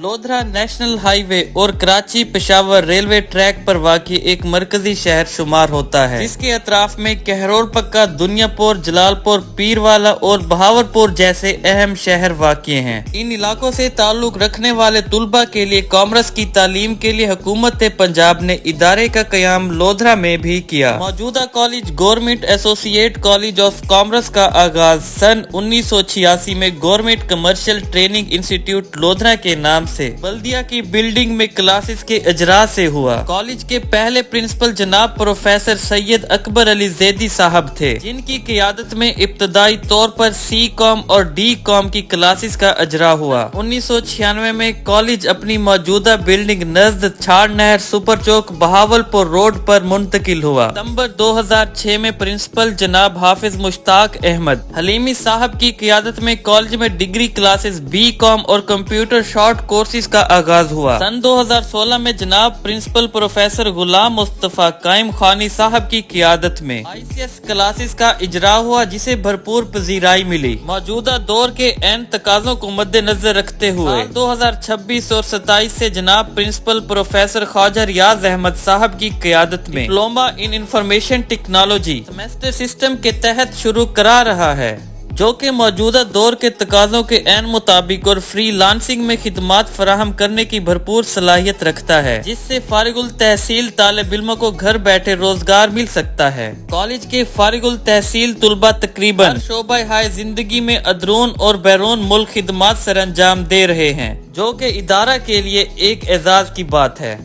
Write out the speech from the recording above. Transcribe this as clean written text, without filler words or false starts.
Lodhra national highway और Karachi Peshawar railway track पर वाक़ई एक मरकजी शहर शुमार होता है, जिसके अतराफ में कहरोल पक्का, दुनियापुर, जलालपुर, पीरवाला और बहावलपुर जैसे अहम शहर वाक़ई हैं। इन इलाकों से ताल्लुक रखने वाले तुलबा के लिए कॉमर्स की तालीम के लिए हुकूमत पंजाब ने इदारे का क़याम लोधरा में भी किया। मौजूदा college government associate college of commerce का आगाज सन 1986 में government commercial training institute Lodhran के नाम से बल्दिया की बिल्डिंग में क्लासेस के इजरा से हुआ। कॉलेज के पहले प्रिंसिपल जनाब प्रोफेसर सैयद अकबर अली जैदी साहब थे, जिनकी क़ियादत में इब्तदाई तौर पर सी कॉम और डी कॉम की क्लासेस का इजरा हुआ। 1996 में कॉलेज अपनी मौजूदा बिल्डिंग नजद छाड़ नहर सुपर चौक बहावलपुर रोड पर मुंतकिल हुआ। सितंबर 2006 में प्रिंसिपल जनाब हाफिज मुश्ताक अहमद हलीमी साहब की क़ियादत में कॉलेज में डिग्री क्लासेस बी कॉम और कंप्यूटर शॉर्ट कोर्सेज का आगाज हुआ। सन 2016 में जनाब प्रिंसिपल प्रोफेसर गुलाम मुस्तफा कायम खानी साहब की क़ियादत में ICS क्लासेस का इजरा हुआ, जिसे भरपूर पजीराई मिली। मौजूदा दौर के एन तकाज़ों को मद्देनजर रखते हुए 2026 और 27 से जनाब प्रिंसिपल प्रोफेसर ख्वाजा रियाज अहमद साहब की क़ियादत में diploma in information technology semester system के तहत शुरू करा रहा है, जो कि मौजूदा दौर के तकाज़ों के एन मुताबिक और फ्री लांसिंग में खिदमात फराहम करने की भरपूर सलाहियत रखता है, जिससे फारिगुल तहसील तालिब इल्मों को घर बैठे रोजगार मिल सकता है। कॉलेज के फारिगुल तहसील तुलबा तकरीबन शोबा हाय जिंदगी में अंदरून और बैरून मुल्क खिदमात सर अंजाम दे रहे हैं, जो कि इदारा के लिए एक एजाज की बात है।